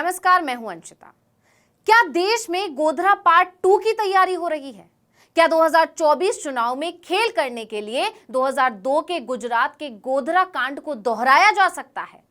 नमस्कार, मैं हूं अंशिता। क्या देश में गोधरा पार्ट 2 की तैयारी हो रही है? क्या 2024 चुनाव में खेल करने के लिए 2002 के गुजरात के गोधरा कांड को दोहराया जा सकता है?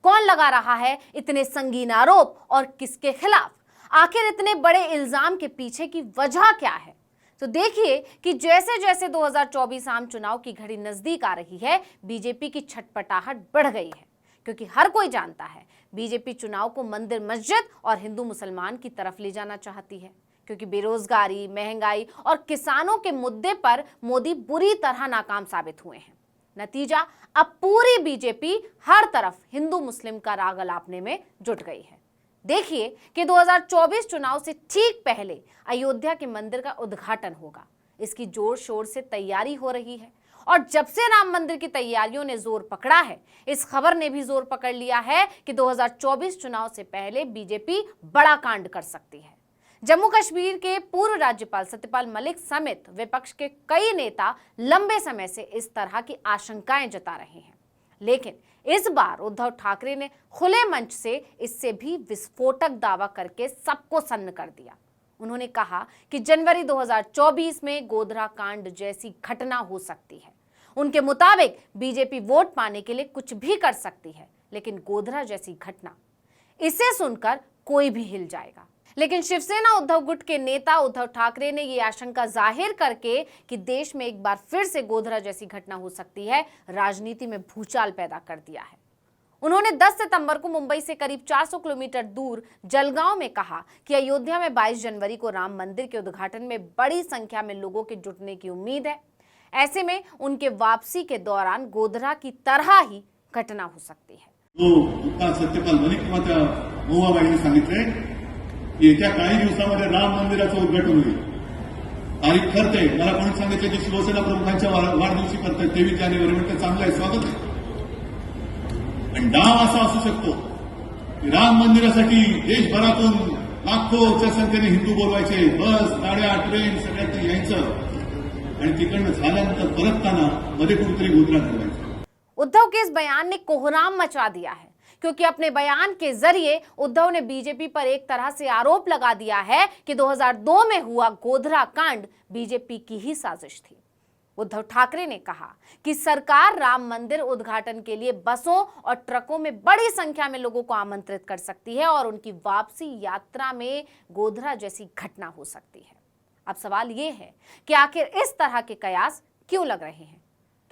कौन लगा रहा है इतने संगीन आरोप और किसके खिलाफ? आखिर इतने बड़े इल्जाम के पीछे की वजह क्या है? तो देखिए कि जैसे जैसे 2024 आम चुनाव की घड़ी नजदीक आ रही है, बीजेपी की छटपटाहट बढ़ गई है, क्योंकि हर कोई जानता है बीजेपी चुनाव को मंदिर मस्जिद और हिंदू मुसलमान की तरफ ले जाना चाहती है, क्योंकि बेरोजगारी, महंगाई और किसानों के मुद्दे पर मोदी बुरी तरह नाकाम साबित हुए हैं। नतीजा, अब पूरी बीजेपी हर तरफ हिंदू मुस्लिम का राग अलापने में जुट गई है। देखिए कि 2024 चुनाव से ठीक पहले अयोध्या के मंदिर का उद्घाटन होगा। इसकी जोर शोर से तैयारी हो रही है और जब से राम मंदिर की तैयारियों ने जोर पकड़ा है, इस खबर ने भी जोर पकड़ लिया है कि 2024 चुनाव से पहले बीजेपी बड़ा कांड कर सकती है। जम्मू कश्मीर के पूर्व राज्यपाल सत्यपाल मलिक समेत विपक्ष के कई नेता लंबे समय से इस तरह की आशंकाएं जता रहे हैं, लेकिन इस बार उद्धव ठाकरे ने खुले मंच से इससे भी विस्फोटक दावा करके सबको सन्न कर दिया। उन्होंने कहा कि जनवरी 2024 में गोधरा कांड जैसी घटना हो सकती है। उनके मुताबिक बीजेपी वोट पाने के लिए कुछ भी कर सकती है, लेकिन गोधरा जैसी घटना, इसे सुनकर कोई भी हिल जाएगा। लेकिन शिवसेना उद्धव गुट के नेता उद्धव ठाकरे ने ये आशंका जाहिर करके कि देश में एक बार फिर से गोधरा जैसी घटना हो सकती है, राजनीति में भूचाल पैदा कर दिया है। उन्होंने 10 सितंबर को मुंबई से करीब 400 किलोमीटर दूर जलगांव में कहा कि अयोध्या में 22 जनवरी को राम मंदिर के उद्घाटन में बड़ी संख्या में लोगों के जुटने की उम्मीद है। ऐसे में उनके वापसी के दौरान गोधरा की तरह ही घटना हो सकती है। सत्यपाल मलिक मात्र महुआबाईंनी सांगितले की येत्या काही दिवसांमध्ये राम मंदिराचं उद्घाटन होईल। तारीख ठरते। मला कोणी सांगितलं की शिवसेना प्रमुखांच्या वाढदिवशी करतायत 23 जानेवारी, म्हणजे चांगलं आहे, स्वागत आहे। पण डाव असा असू शकतो की राम मंदिरासाठी देशभरातून लाखोच्या संख्येने हिंदू बोलवायचे, बस, गाड्या, ट्रेन सगळ्यांचं यायचं आणि तिकडनं झाल्यानंतर परतताना मध्ये कुठेतरी गोधरा घडवायचं। उद्धव के इस बयान ने कोहराम मचा दिया है, क्योंकि अपने बयान के जरिए उद्धव ने बीजेपी पर एक तरह से आरोप लगा दिया है कि 2002 में हुआ गोधरा कांड बीजेपी की ही साजिश थी। उद्धव ठाकरे ने कहा कि सरकार राम मंदिर उद्घाटन के लिए बसों और ट्रकों में बड़ी संख्या में लोगों को आमंत्रित कर सकती है और उनकी वापसी यात्रा में गोधरा जैसी घटना हो सकती है। अब सवाल यह है कि आखिर इस तरह के कयास क्यों लग रहे हैं?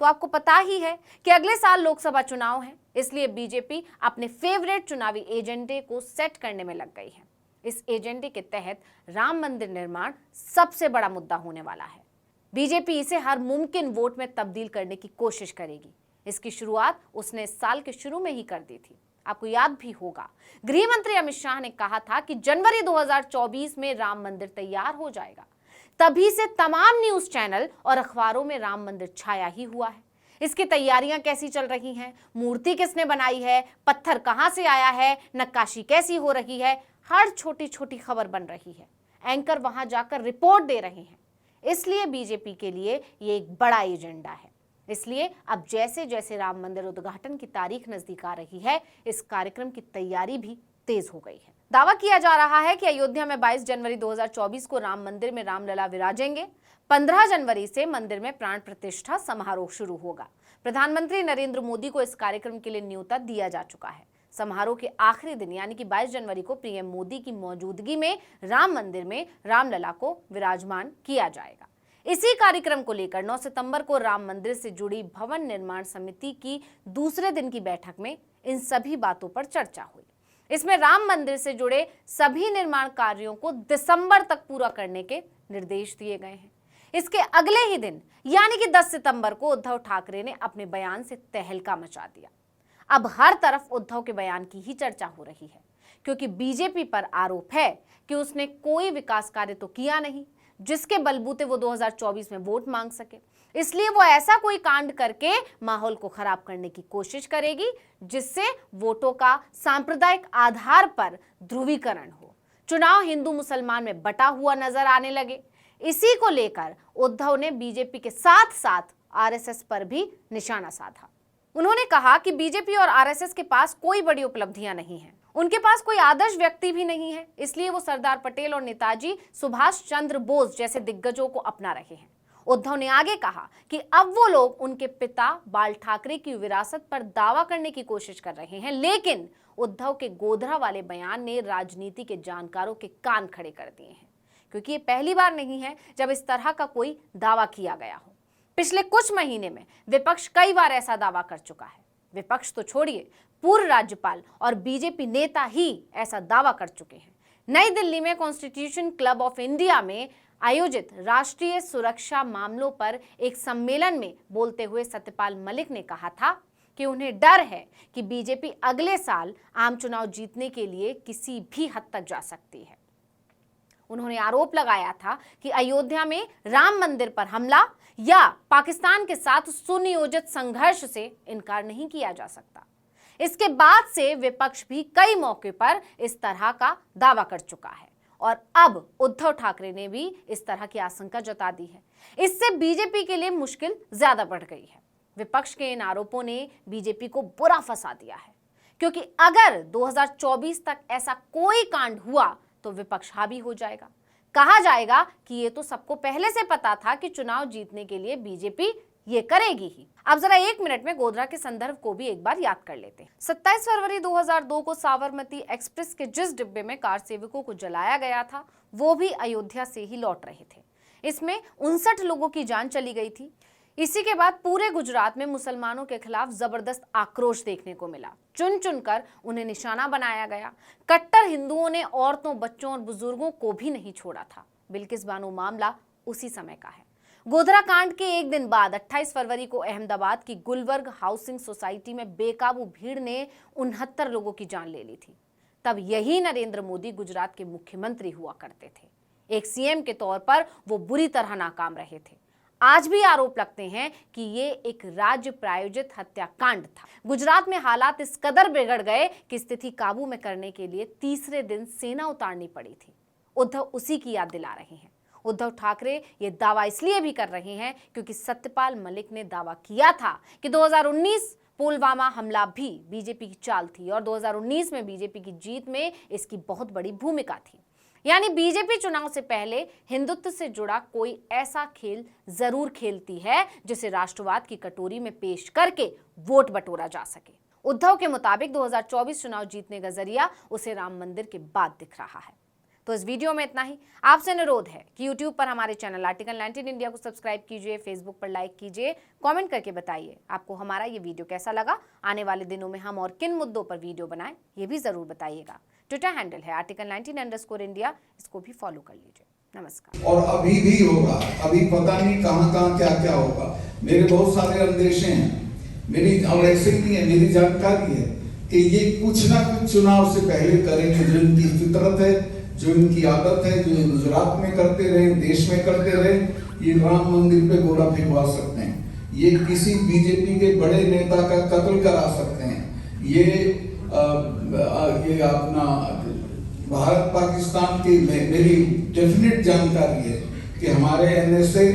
तो आपको पता ही है कि अगले साल लोकसभा चुनाव है, इसलिए बीजेपी अपने फेवरेट चुनावी एजेंडे को सेट करने में लग गई है। इस एजेंडे के तहत राम मंदिर निर्माण सबसे बड़ा मुद्दा होने वाला है। बीजेपी इसे हर मुमकिन वोट में तब्दील करने की कोशिश करेगी। इसकी शुरुआत उसने इस साल के शुरू में ही कर दी थी। आपको याद भी होगा, गृह मंत्री अमित शाह ने कहा था कि जनवरी 2024 में राम मंदिर तैयार हो जाएगा। तभी से तमाम न्यूज चैनल और अखबारों में राम मंदिर छाया ही हुआ है। इसकी तैयारियां कैसी चल रही हैं, मूर्ति किसने बनाई है, पत्थर कहां से आया है, नक्काशी कैसी हो रही है, हर छोटी छोटी खबर बन रही है। एंकर वहां जाकर रिपोर्ट दे रहे हैं। इसलिए बीजेपी के लिए ये एक बड़ा एजेंडा है। इसलिए अब जैसे जैसे राम मंदिर उद्घाटन की तारीख नजदीक आ रही है, इस कार्यक्रम की तैयारी भी तेज हो गई है। दावा किया जा रहा है कि अयोध्या में 22 जनवरी 2024 को राम मंदिर में रामलला विराजेंगे। 15 जनवरी से मंदिर में प्राण प्रतिष्ठा समारोह शुरू होगा। प्रधानमंत्री नरेंद्र मोदी को इस कार्यक्रम के लिए न्योता दिया जा चुका है। समारोह के आखिरी दिन यानी कि 22 जनवरी को पीएम मोदी की मौजूदगी में राम मंदिर में रामलला को विराजमान किया जाएगा। इसी कार्यक्रम को लेकर 9 सितंबर को राम मंदिर से जुड़ी भवन निर्माण समिति की दूसरे दिन की बैठक में इन सभी बातों पर चर्चा हुई। इसमें राम मंदिर से जुड़े सभी निर्माण कार्यों को दिसंबर तक पूरा करने के निर्देश दिए गए हैं। इसके अगले ही दिन यानी कि 10 सितंबर को उद्धव ठाकरे ने अपने बयान से तहलका मचा दिया। अब हर तरफ उद्धव के बयान की ही चर्चा हो रही है, क्योंकि बीजेपी पर आरोप है कि उसने कोई विकास कार्य तो किया नहीं जिसके बलबूते वो 2024 में वोट मांग सके। इसलिए वो ऐसा कोई कांड करके माहौल को खराब करने की कोशिश करेगी जिससे वोटों का सांप्रदायिक आधार पर ध्रुवीकरण हो, चुनाव हिंदू मुसलमान में बटा हुआ नजर आने लगे। इसी को लेकर उद्धव ने बीजेपी के साथ साथ आरएसएस पर भी निशाना साधा। उन्होंने कहा कि बीजेपी और आरएसएस के पास कोई बड़ी उपलब्धियां नहीं हैं उनके पास कोई आदर्श व्यक्ति भी नहीं है, इसलिए वो सरदार पटेल और नेताजी सुभाष चंद्र बोस जैसे दिग्गजों को अपना रहे हैं। उद्धव ने आगे कहा कि अब वो लोग उनके पिता बाल ठाकरे की विरासत पर दावा करने की कोशिश कर रहे हैं, लेकिन उद्धव के गोधरा वाले बयान ने राजनीति के जानकारों के कान खड़े कर दिए हैं, क्योंकि ये पहली बार नहीं है जब इस तरह का कोई दावा किया गया हो। पिछले कुछ महीने में विपक्ष कई बार ऐसा दावा कर चुका है। विपक्ष तो छोड़िए, पूर्व राज्यपाल और बीजेपी नेता ही ऐसा दावा कर चुके हैं। नई दिल्ली में कॉन्स्टिट्यूशन क्लब ऑफ इंडिया में आयोजित राष्ट्रीय सुरक्षा मामलों पर एक सम्मेलन में बोलते हुए सत्यपाल मलिक ने कहा था कि उन्हें डर है कि बीजेपी अगले साल आम चुनाव जीतने के लिए किसी भी हद तक जा सकती है। उन्होंने आरोप लगाया था कि अयोध्या में राम मंदिर पर हमला या पाकिस्तान के साथ सुनियोजित संघर्ष से इनकार नहीं किया जा सकता। इसके बाद से विपक्ष भी कई मौके पर इस तरह का दावा कर चुका है और अब उद्धव ठाकरे ने भी इस तरह की आशंका जता दी है। इससे बीजेपी के लिए मुश्किल ज्यादा बढ़ गई है। विपक्ष के इन आरोपों ने बीजेपी को बुरा फंसा दिया है, क्योंकि अगर 2024 तक ऐसा कोई कांड हुआ तो विपक्ष हावी हो जाएगा। कहा जाएगा कि ये तो सबको पहले से पता था कि चुनाव जीतने के लिए बीजेपी ये करेगी ही। अब जरा 1 मिनट में गोधरा के संदर्भ को भी एक बार याद कर लेते हैं। 27 फरवरी 2002 को साबरमती एक्सप्रेस के जिस डिब्बे में कार सेवकों को जलाया गया था, वो भी अयोध्या से ही लौट रहे थे। इसमें 59 लोगों की जान चली गई थी। इसी के बाद पूरे गुजरात में मुसलमानों के खिलाफ जबरदस्त आक्रोश देखने को मिला। चुन चुनकर उन्हें निशाना बनाया गया। कट्टर हिंदुओं ने औरतों, बच्चों और बुजुर्गों को भी नहीं छोड़ा था। बिल्किस बानो मामला उसी समय का है। गोधरा कांड के एक दिन बाद 28 फरवरी को अहमदाबाद की गुलबर्ग हाउसिंग सोसाइटी में बेकाबू भीड़ ने 69 लोगों की जान ले ली थी। तब यही नरेंद्र मोदी गुजरात के मुख्यमंत्री हुआ करते थे। एक सीएम के तौर पर वो बुरी तरह नाकाम रहे थे। आज भी आरोप लगते हैं कि ये एक राज्य प्रायोजित हत्याकांड था। गुजरात में हालात इस कदर बिगड़ गए कि स्थिति काबू में करने के लिए तीसरे दिन सेना उतारनी पड़ी थी। उद्धव उसी की याद दिला रहे हैं। उद्धव ठाकरे ये दावा इसलिए भी कर रहे हैं क्योंकि सत्यपाल मलिक ने दावा किया था कि 2019 पुलवामा हमला भी बीजेपी की चाल थी और 2019 में बीजेपी की जीत में इसकी बहुत बड़ी भूमिका थी। यानी बीजेपी चुनाव से पहले हिंदुत्व से जुड़ा कोई ऐसा खेल जरूर खेलती है जिसे राष्ट्रवाद की कटोरी में पेश करके वोट बटोरा जा सके। उद्धव के मुताबिक 2024 चुनाव जीतने का जरिया उसे राम मंदिर के बाद दिख रहा है। तो इस वीडियो में इतना ही। आपसे अनुरोध है कि YouTube पर हमारे चैनल आर्टिकल 19 इंडिया को सब्सक्राइब कीजिए, Facebook पर लाइक कीजिए, कमेंट करके बताइए आपको हमारा ये वीडियो कैसा लगा। आने वाले दिनों में हम और किन मुद्दों पर वीडियो बनाएं ये भी जरूर बताइएगा। ट्विटर हैंडल है आर्टिकल 19_India, इसको भी फॉलो कर लीजिए। नमस्कार। और अभी भी होगा, अभी पता नहीं कहाँ क्या क्या होगा। मेरे बहुत सारे अंदेशे हैं, मेरी और ऐसे नहीं है, मेरी जानकारी है कि ये कुछ ना कुछ चुनाव से पहले करेंगे। जो इनकी फितरत है, जो इनकी आदत है, जो गुजरात में करते रहे, देश में करते रहे, ये राम मंदिर पे गोला फेंकवा सकते हैं। ये किसी बीजेपी के बड़े नेता का कत्ल करा सकते हैं। ये अपना भारत पाकिस्तान की मेरी डेफिनेट जानकारी है कि हमारे एनएसए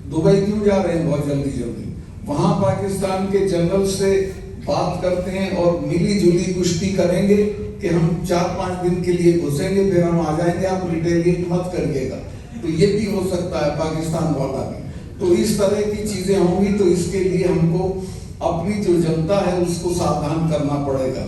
दुबई क्यों जा रहे हैं बहुत जल्दी। वहां पाकिस्तान के जनरल से बात करते हैं और मिली जुली कुश्ती करेंगे कि हम 4-5 दिन के लिए घुसेंगे, फिर हम आ जाएंगे, आप रिटेलिएट मत करिएगा। तो ये भी हो सकता है पाकिस्तान वाला भी। तो इस तरह की चीजें होंगी, तो इसके लिए हमको अपनी जो जनता है उसको सावधान करना पड़ेगा।